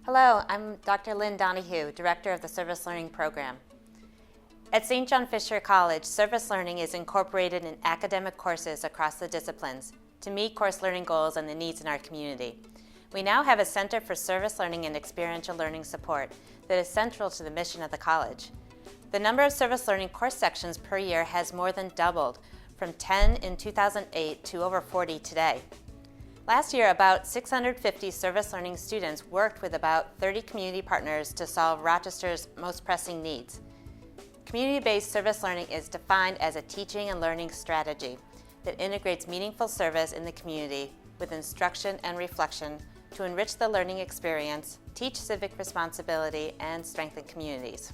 Hello, I'm Dr. Lynn Donahue, Director of the Service Learning Program. At St. John Fisher College, service learning is incorporated in academic courses across the disciplines to meet course learning goals and the needs in our community. We now have a Center for Service Learning and Experiential Learning Support that is central to the mission of the college. The number of service learning course sections per year has more than doubled, from 10 in 2008 to over 40 today. Last year, about 650 service learning students worked with about 30 community partners to solve Rochester's most pressing needs. Community-based service learning is defined as a teaching and learning strategy that integrates meaningful service in the community with instruction and reflection to enrich the learning experience, teach civic responsibility, and strengthen communities.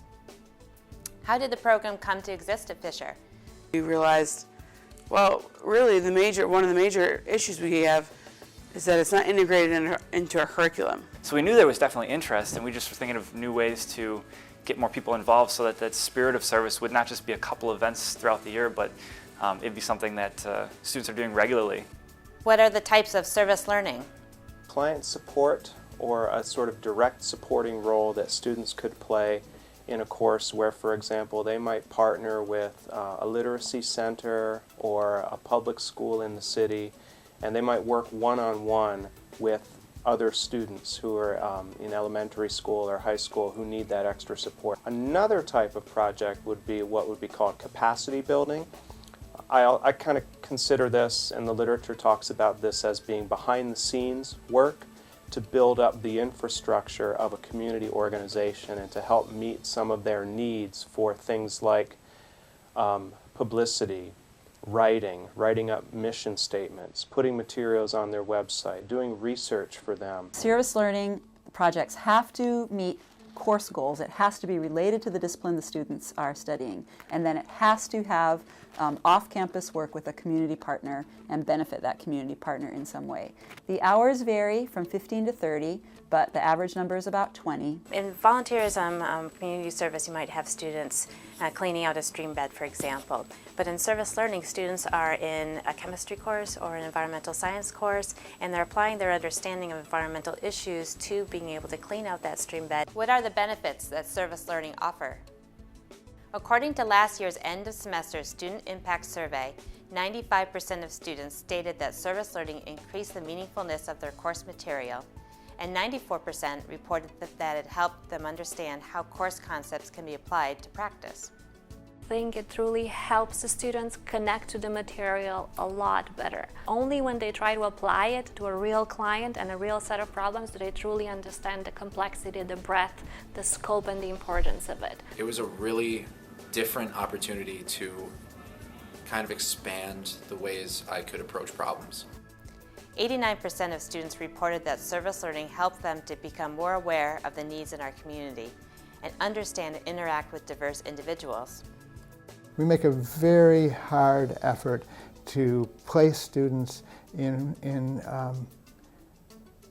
How did the program come to exist at Fisher? We realized, well, really one of the major issues we have is that it's not integrated into our curriculum. So we knew there was definitely interest, and we just were thinking of new ways to get more people involved so that that spirit of service would not just be a couple events throughout the year, but it'd be something that students are doing regularly. What are the types of service learning? Client support, or a sort of direct supporting role that students could play in a course where, for example, they might partner with a literacy center or a public school in the city, and they might work one-on-one with other students who are in elementary school or high school who need that extra support. Another type of project would be what would be called capacity building. I kind of consider this, and the literature talks about this as being behind-the-scenes work to build up the infrastructure of a community organization and to help meet some of their needs for things like publicity, writing up mission statements, putting materials on their website, doing research for them. Service learning projects have to meet course goals. It has to be related to the discipline the students are studying, and then it has to have off-campus work with a community partner and benefit that community partner in some way. The hours vary from 15 to 30, but the average number is about 20. In volunteerism, community service, you might have students cleaning out a stream bed, for example. But in service learning, students are in a chemistry course or an environmental science course, and they're applying their understanding of environmental issues to being able to clean out that stream bed. What are the benefits that service learning offer? According to last year's end of semester student impact survey, 95% of students stated that service learning increased the meaningfulness of their course material, and 94% reported that it helped them understand how course concepts can be applied to practice. I think it truly helps the students connect to the material a lot better. Only when they try to apply it to a real client and a real set of problems do they truly understand the complexity, the breadth, the scope, and the importance of it. It was a really different opportunity to kind of expand the ways I could approach problems. 89% of students reported that service learning helped them to become more aware of the needs in our community and understand and interact with diverse individuals. We make a very hard effort to place students in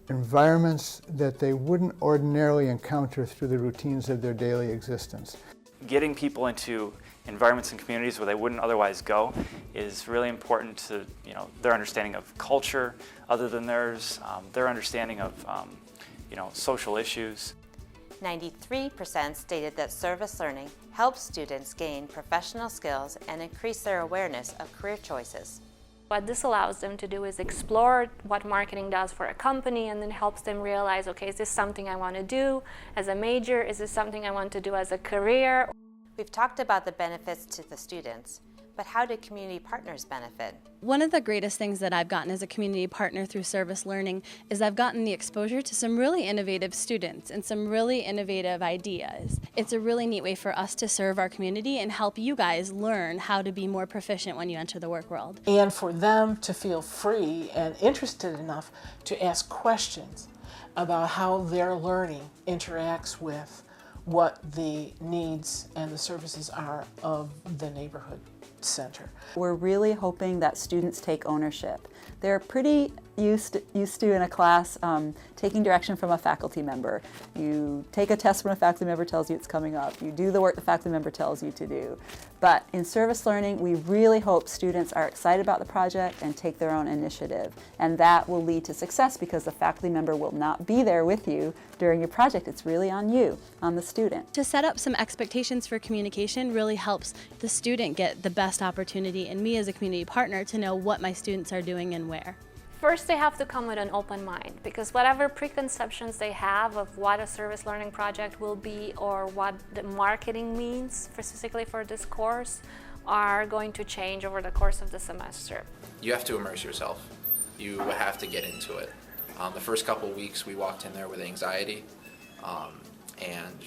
environments that they wouldn't ordinarily encounter through the routines of their daily existence. Getting people into environments and communities where they wouldn't otherwise go is really important to their understanding of culture other than theirs, their understanding of social issues. 93% stated that service learning helps students gain professional skills and increase their awareness of career choices. What this allows them to do is explore what marketing does for a company, and then helps them realize, okay, is this something I want to do as a major? Is this something I want to do as a career? We've talked about the benefits to the students, but how do community partners benefit? One of the greatest things that I've gotten as a community partner through service learning is I've gotten the exposure to some really innovative students and some really innovative ideas. It's a really neat way for us to serve our community and help you guys learn how to be more proficient when you enter the work world. And for them to feel free and interested enough to ask questions about how their learning interacts with what the needs and the services are of the neighborhood. center. We're really hoping that students take ownership. They're pretty used to in a class taking direction from a faculty member. You take a test when a faculty member tells you it's coming up. You do the work the faculty member tells you to do. But in service learning, we really hope students are excited about the project and take their own initiative. And that will lead to success because the faculty member will not be there with you during your project. It's really on you, on the student. To set up some expectations for communication really helps the student get the best opportunity and me as a community partner to know what my students are doing and where. First, they have to come with an open mind, because whatever preconceptions they have of what a service learning project will be or what the marketing means, specifically for this course, are going to change over the course of the semester. You have to immerse yourself. You have to get into it. The first couple of weeks we walked in there with anxiety and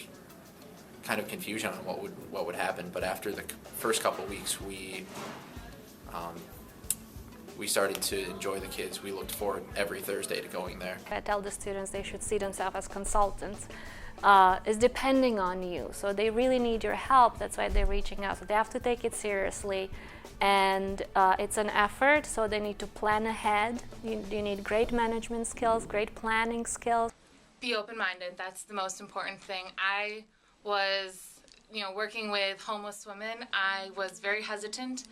kind of confusion on what would happen, but after the first couple of weeks we started to enjoy the kids. We looked forward every Thursday to going there. I tell the students they should see themselves as consultants. Is depending on you, so they really need your help. That's why they're reaching out. So they have to take it seriously, and it's an effort, so they need to plan ahead. You need great management skills, great planning skills. Be open-minded. That's the most important thing. I was, working with homeless women. I was very hesitant.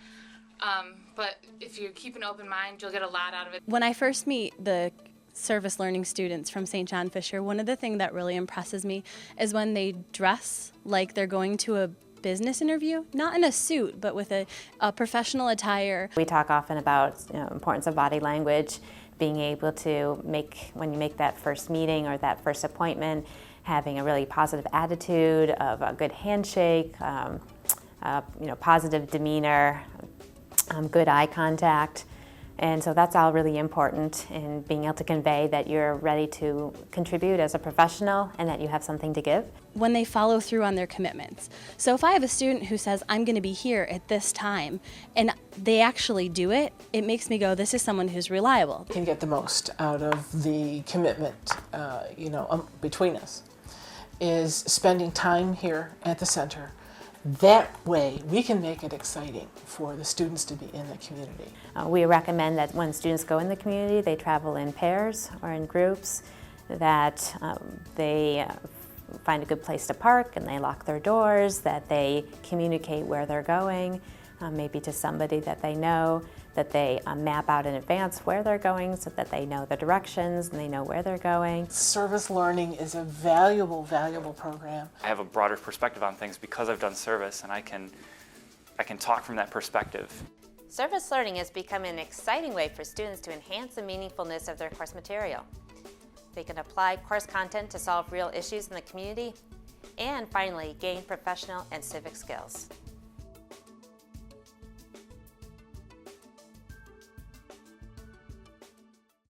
But if you keep an open mind, you'll get a lot out of it. When I first meet the service learning students from St. John Fisher, one of the things that really impresses me is when they dress like they're going to a business interview, not in a suit, but with a professional attire. We talk often about importance of body language, being able to when you make that first meeting or that first appointment, having a really positive attitude, of a good handshake, positive demeanor, good eye contact. And so that's all really important in being able to convey that you're ready to contribute as a professional and that you have something to give. When they follow through on their commitments. So if I have a student who says, I'm going to be here at this time, and they actually do it, it makes me go, this is someone who's reliable. You can get the most out of the commitment, between us, is spending time here at the center. That way, we can make it exciting for the students to be in the community. We recommend that when students go in the community, they travel in pairs or in groups, that they find a good place to park and they lock their doors, that they communicate where they're going, maybe to somebody that they know, that they map out in advance where they're going so that they know the directions and they know where they're going. Service learning is a valuable, valuable program. I have a broader perspective on things because I've done service, and I can talk from that perspective. Service learning has become an exciting way for students to enhance the meaningfulness of their course material. They can apply course content to solve real issues in the community, and finally, gain professional and civic skills.